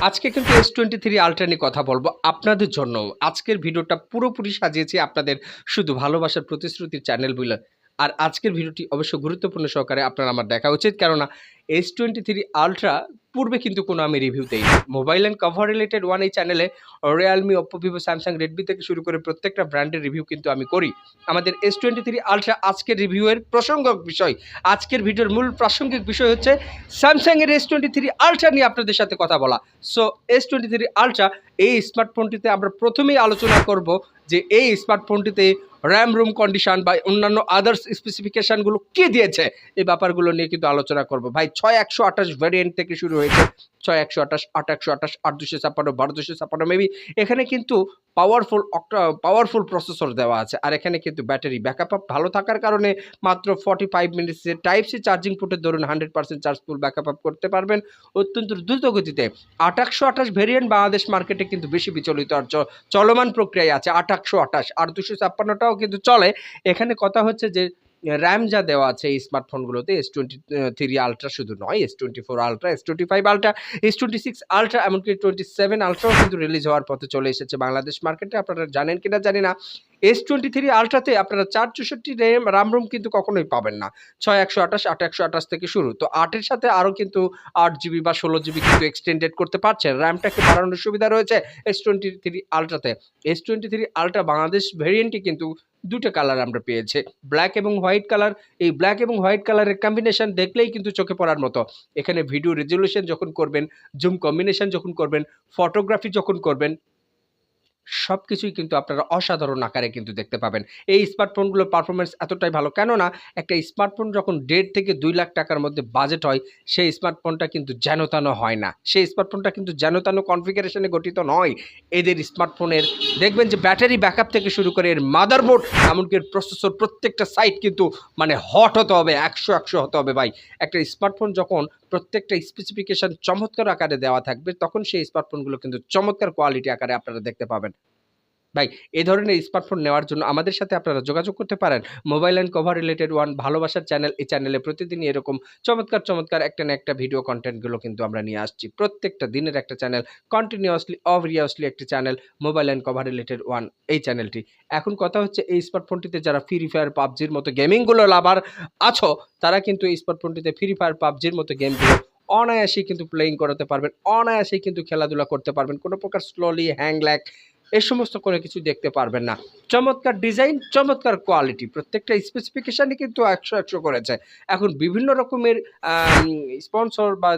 আজকে কিন্তু S23 ultra নিয়ে কথা বলবো আপনাদের জন্য। আজকের ভিডিওটা পুরোপুরি সাজিয়েছি আপনাদের শুধু ভালোবাসার প্রতিশ্রুতির চ্যানেল বলে। আর আজকের ভিডিওটি অবশ্য গুরুত্বপূর্ণ সহকারে আপনার আমার দেখা উচিত। কেননা S23 আল্ট্রা পূর্বে কিন্তু কোনো আমি রিভিউ দেইনি। Mobile and cover related one এই চ্যানেলে Realme, Oppo, Vivo, Samsung, Redmi থেকে শুরু করে প্রত্যেকটা ব্র্যান্ডের রিভিউ কিন্তু আমি করি। আমাদের S23 আল্ট্রা আজকের রিভিউয়ের প্রসঙ্গক বিষয়। আজকের ভিডিওর মূল প্রাসঙ্গিক বিষয় হচ্ছে Samsung এর S23 আল্ট্রা নিয়ে আপনাদের সাথে কথা বলা। সো S23 আল্ট্রা এই স্মার্টফোনটিতে আমরা প্রথমেই আলোচনা করব যে এই স্মার্টফোনটিতে র্যাম রুম কন্ডিশন বা অন্যান্য আদার্স স্পেসিফিকেশনগুলো কি দিয়েছে এই ব্যাপারগুলো নিয়ে কিন্তু আলোচনা করব। ভাই 6128 ভ্যারিয়েন্ট থেকে শুরু হয়েছে 6128, 8128, 8256, 12256 মেবি এখানে কিন্তু পাওয়ারফুল প্রসেসর দেওয়া আছে। আর এখানে কিন্তু ব্যাটারি ব্যাকআপ ভালো থাকার কারণে মাত্র 45 মিনিটসে টাইপ সি চার্জিং পোর্টের ধরুন 100% চার্জ ফুল ব্যাকআপ করতে পারবেন অত্যন্ত দ্রুত গতিতে। 8128 ভেরিয়েন্ট বাংলাদেশ মার্কেটে কিন্তু বেশি বিচলিত আর চলমান প্রক্রিয়ায় আছে 8128, আর 256টাও কিন্তু চলে। এখানে কথা হচ্ছে যে র্যাম যা দেওয়া আছে এই স্মার্টফোনগুলোতে S23 আল্ট্রা শুধু নয়, S24 ultra, S25 ultra, S26 ultra, এমনকি 27 আল্ট্রাও কিন্তু রিলিজ হওয়ার পথে চলে এসেছে বাংলাদেশ মার্কেটে। আপনারা জানেন কিনা জানি না, S23 আল্ট্রাতে আপনারা 464 রাম রোম কিন্তু কখনোই পাবেন না। 6128, 8128 থেকে শুরু। তো 8 এর সাথে আরও কিন্তু 8 জিবি বা 16 জিবি কিন্তু এক্সটেন্ডেড করতে পারছেন। র্যামটাকে বাড়ানোর সুবিধা রয়েছে S23 আল্ট্রাতে। S23 আল্ট্রা বাংলাদেশ ভেরিয়েন্টই কিন্তু দুটো কালার আমরা পেয়েছি, ব্ল্যাক এবং হোয়াইট কালার। এই ব্ল্যাক এবং হোয়াইট কালারের কম্বিনেশন দেখলেই কিন্তু চোখে পড়ার মতো। এখানে ভিডিও রেজলিউশন যখন করবেন, জুম কম্বিনেশন যখন করবেন, ফটোগ্রাফি যখন করবেন, সবকিছুই কিন্তু আপনারা অসাধারণ আকারে কিন্তু দেখতে পাবেন। এই স্মার্টফোনগুলোর পারফরম্যান্স এতটাই ভালো। কেননা একটা স্মার্টফোন যখন 1.5 থেকে 2 লাখ টাকার মধ্যে বাজেট হয়, সেই স্মার্টফোনটা কিন্তু যেন-তেন হয় না। সেই স্মার্টফোনটা কিন্তু যেন-তেন কনফিগারেশনে গঠিত নয়। এদের স্মার্টফোনের দেখবেন যে ব্যাটারি ব্যাকআপ থেকে শুরু করে এর মাদারবোর্ড, এমনকি এর প্রসেসর, প্রত্যেকটা সাইড কিন্তু মানে হট হতে হবে, 100 হতে হবে ভাই। একটা স্মার্টফোন যখন প্রত্যেকটা স্পেসিফিকেশন চমৎকার আকারে দেওয়া থাকবে, তখন সেই স্মার্টফোনগুলো কিন্তু চমৎকার কোয়ালিটি আকারে আপনারা দেখতে পাবেন। ভাই এই ধরনের স্মার্টফোন নেওয়ার জন্য আমাদের সাথে আপনারা যোগাযোগ করতে পারেন। Mobile and cover related one ভালোবাসার চ্যানেল, এই চ্যানেলে প্রতিদিনই এরকম চমৎকার একটা না একটা ভিডিও কন্টেন্টগুলো কিন্তু আমরা নিয়ে আসছি। প্রত্যেকটা দিনের একটা চ্যানেল, কন্টিনিউয়াসলি অবভিয়াসলি একটি channel, mobile and cover related one এই চ্যানেলটি। এখন কথা হচ্ছে এই স্মার্টফোনটিতে যারা ফ্রি ফায়ার, পাবজির মতো গেমিংগুলো লাভার আছো, তারা কিন্তু এই স্মার্টফোনটিতে ফ্রি ফায়ার, পাবজির মতো গেমগুলো অনায়াসেই কিন্তু প্লেইং করাতে পারবেন, অনায়াসেই কিন্তু খেলাধুলা করতে পারবেন। কোনো প্রকার স্লোলি, হ্যাং ল্যাগ এই সমস্ত কোনো কিছু দেখতে পারবেন না। চমৎকার ডিজাইন, চমৎকার কোয়ালিটি, প্রত্যেকটা স্পেসিফিকেশনই কিন্তু 100 করেছে। এখন বিভিন্ন রকমের স্পন্সর বা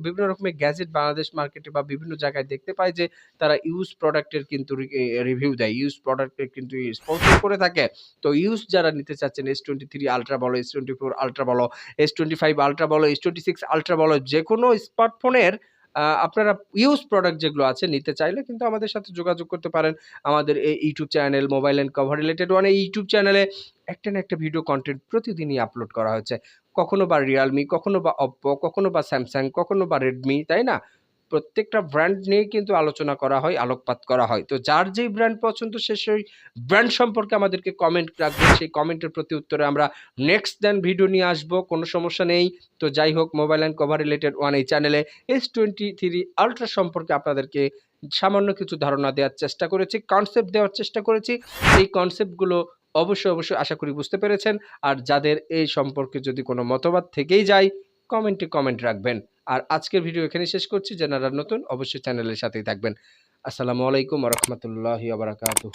বিভিন্ন রকমের গ্যাজেট বাংলাদেশ মার্কেটে বা বিভিন্ন জায়গায় দেখতে পাই যে তারা ইউজ প্রোডাক্টের কিন্তু রিভিউ দেয়, ইউজ প্রোডাক্টের কিন্তু স্পন্সর করে থাকে। তো ইউজ যারা নিতে চাচ্ছেন, S23 আল্ট্রা বলো, S24 আল্ট্রা বলো, S25 আল্ট্রা বলো, S26 আল্ট্রা বলো, যেকোনো স্মার্টফোনের আপনারা ইউজ প্রোডাক্ট যেগুলো আছে নিতে চাইলে কিন্তু আমাদের সাথে যোগাযোগ করতে পারেন। আমাদের এই YouTube channel, mobile and cover related one এই ইউটিউব চ্যানেলে একটা না একটা ভিডিও কন্টেন্ট প্রতিদিনই আপলোড করা হচ্ছে। কখনো বা Realme, কখনো বা Oppo, কখনো বা Samsung, কখনো বা Redmi, তাই না? প্রত্যেকটা ব্র্যান্ড নিয়ে কিন্তু আলোচনা করা হয়, আলোকপাত করা হয়। তো যার যেই ব্র্যান্ড পছন্দ সে সেই ব্র্যান্ড সম্পর্কে আমাদেরকে কমেন্ট রাখবেন। সেই কমেন্টের প্রতি উত্তরে আমরা নেক্সট দেন ভিডিও নিয়ে আসবো। কোনো সমস্যা নেই। তো যাই হোক, mobile and cover related one এই চ্যানেলে S23 আল্ট্রা সম্পর্কে আপনাদেরকে সামান্য কিছু ধারণা দেওয়ার চেষ্টা করেছি, কনসেপ্ট দেওয়ার চেষ্টা করেছি। এই কনসেপ্টগুলো অবশ্যই আশা করি বুঝতে পেরেছেন। আর যাদের এই সম্পর্কে যদি কোনো মতবাদ থেকেই যায়, কমেন্টে কমেন্ট রাখবেন। আর আজকের ভিডিও এখানেই শেষ করছি। যারা নতুন অবশ্যই চ্যানেলের সাথেই থাকবেন। আসসালামু আলাইকুম ওয়া রাহমাতুল্লাহি ওয়া বারাকাতুহু।